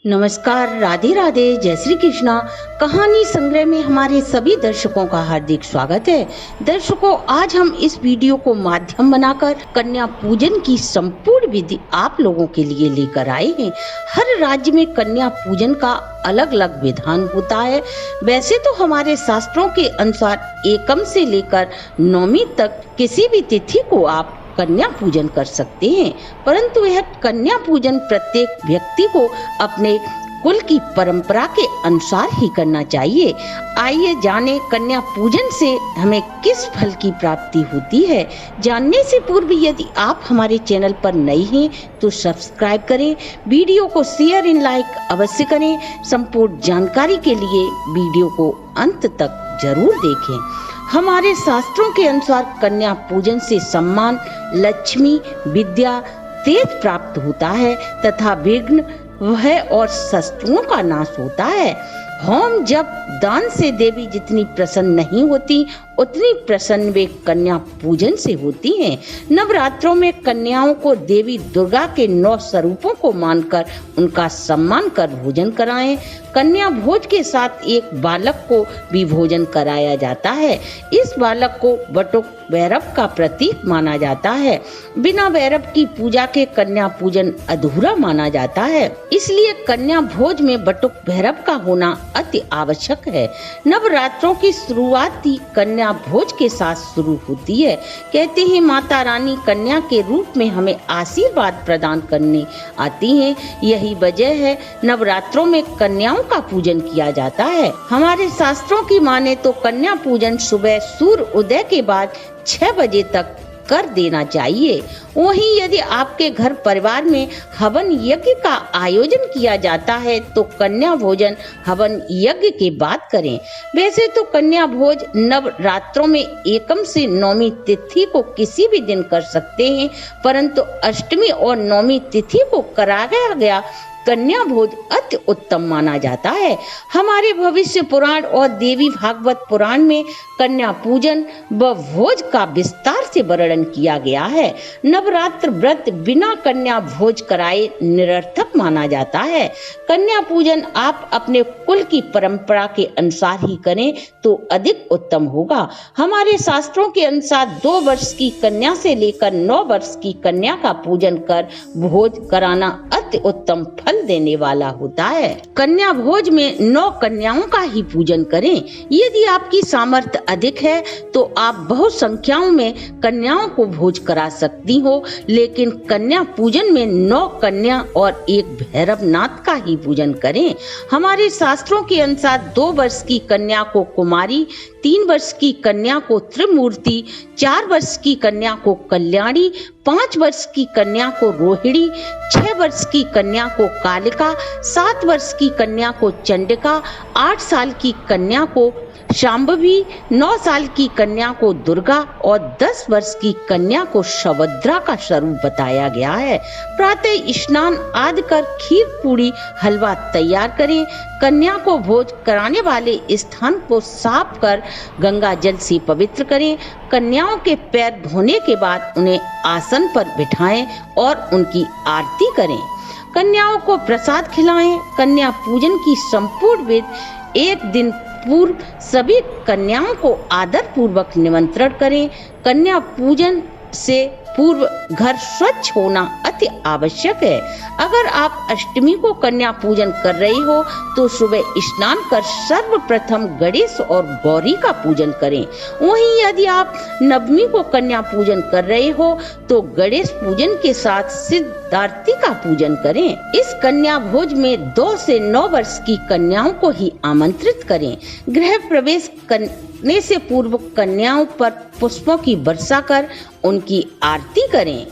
नमस्कार, राधे राधे, जय श्री कृष्णा। कहानी संग्रह में हमारे सभी दर्शकों का हार्दिक स्वागत है। दर्शकों, आज हम इस वीडियो को माध्यम बनाकर कन्या पूजन की संपूर्ण विधि आप लोगों के लिए लेकर आए हैं। हर राज्य में कन्या पूजन का अलग अलग विधान होता है। वैसे तो हमारे शास्त्रों के अनुसार एकम से लेकर नवमी तक किसी भी तिथि को आप कन्या पूजन कर सकते हैं, परंतु यह कन्या पूजन प्रत्येक व्यक्ति को अपने कुल की परंपरा के अनुसार ही करना चाहिए। आइए जाने कन्या पूजन से हमें किस फल की प्राप्ति होती है। जानने से पूर्व यदि आप हमारे चैनल पर नए हैं तो सब्सक्राइब करें, वीडियो को शेयर एंड लाइक अवश्य करें। संपूर्ण जानकारी के लिए वीडियो को अंत तक जरूर देखें। हमारे शास्त्रों के अनुसार कन्या पूजन से सम्मान, लक्ष्मी, विद्या, तेज प्राप्त होता है तथा विघ्न, भय और शत्रुओं का नाश होता है। होम जब दान से देवी जितनी प्रसन्न नहीं होती उतनी प्रसन्न वे कन्या पूजन से होती हैं। नवरात्रों में कन्याओं को देवी दुर्गा के 9 स्वरूपों को मानकर उनका सम्मान कर भोजन कराएं। कन्या भोज के साथ एक बालक को भी भोजन कराया जाता है। इस बालक को बटुक भैरव का प्रतीक माना जाता है। बिना भैरव की पूजा के कन्या पूजन अधूरा माना जाता है, इसलिए कन्या भोज में बटुक भैरव का होना अति आवश्यक है। नवरात्रों की शुरुआत ही कन्या भोज के साथ शुरू होती है। कहते हैं माता रानी कन्या के रूप में हमें आशीर्वाद प्रदान करने आती हैं। यही वजह है नवरात्रों में कन्याओं का पूजन किया जाता है। हमारे शास्त्रों की माने तो कन्या पूजन सुबह सूर्य उदय के बाद 6 बजे तक कर देना चाहिए। वहीं यदि आपके घर परिवार में हवन यज्ञ का आयोजन किया जाता है तो कन्या भोजन हवन यज्ञ के बाद करें। वैसे तो कन्या भोज नवरात्रों में एकम से नवमी तिथि को किसी भी दिन कर सकते हैं, परंतु अष्टमी और नवमी तिथि को कराया गया कन्या भोज अति उत्तम माना जाता है। हमारे भविष्य पुराण और देवी भागवत पुराण में कन्या पूजन व भोज का विस्तार से वर्णन किया गया है। नवरात्र व्रत बिना कन्या भोज कराए निरर्थक माना जाता है। कन्या पूजन आप अपने कुल की परंपरा के अनुसार ही करें तो अधिक उत्तम होगा। हमारे शास्त्रों के अनुसार 2 वर्ष की कन्या से लेकर 9 वर्ष की कन्या का पूजन कर भोज कराना अति उत्तम फल देने वाला होता है। कन्या भोज में 9 कन्याओं का ही पूजन करें। यदि आपकी सामर्थ्य अधिक है तो आप बहुत संख्याओं में कन्याओं को भोज करा सकती हो, लेकिन कन्या पूजन में 9 कन्या और एक भैरवनाथ का ही पूजन करें। हमारे शास्त्रों के अनुसार 2 वर्ष की कन्या को कुमारी, 3 वर्ष की कन्या को त्रिमूर्ति, 4 वर्ष की कन्या को कल्याणी, 5 वर्ष की कन्या को रोहिणी, 6 वर्ष की कन्या को कालिका, 7 वर्ष की कन्या को चंडिका, 8 साल की कन्या को शांभवी, 9 साल की कन्या को दुर्गा और 10 वर्ष की कन्या को सुभद्रा का स्वरूप बताया गया है। प्रातः स्नान आदि कर खीर पूरी हलवा तैयार करें। कन्या को भोज कराने वाले स्थान को साफ कर गंगा जल से पवित्र करें। कन्याओं के पैर धोने के बाद उन्हें आसन पर बिठाएं और उनकी आरती करें। कन्याओं को प्रसाद खिलाएं। कन्या पूजन की संपूर्ण विधि एक दिन पूर्व सभी कन्याओं को आदर पूर्वक निमंत्रण करें। कन्या पूजन से पूर्व घर स्वच्छ होना अति आवश्यक है। अगर आप अष्टमी को कन्या पूजन कर रही हो तो सुबह स्नान कर सर्वप्रथम गणेश और गौरी का पूजन करें। वहीं यदि आप नवमी को कन्या पूजन कर रहे हो तो गणेश पूजन के साथ सिद्धार्थी का पूजन करें। इस कन्या भोज में 2 से 9 वर्ष की कन्याओं को ही आमंत्रित करें। गृह प्रवेश करने से पूर्व कन्याओं पर पुष्पों की वर्षा कर उनकी आरती करें।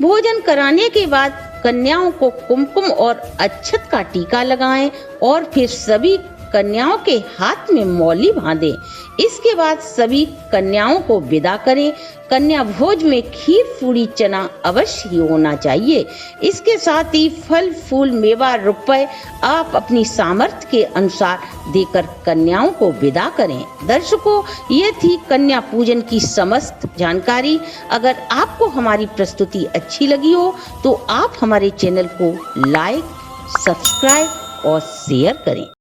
भोजन कराने के बाद कन्याओं को कुमकुम और अक्षत का टीका लगाएं और फिर सभी कन्याओं के हाथ में मौली बांधें। इसके बाद सभी कन्याओं को विदा करें। कन्या भोज में खीर पूरी चना अवश्य ही होना चाहिए। इसके साथ ही फल फूल मेवा रुपए आप अपनी सामर्थ्य के अनुसार देकर कन्याओं को विदा करें। दर्शकों, ये थी कन्या पूजन की समस्त जानकारी। अगर आपको हमारी प्रस्तुति अच्छी लगी हो तो आप हमारे चैनल को लाइक, सब्सक्राइब और शेयर करें।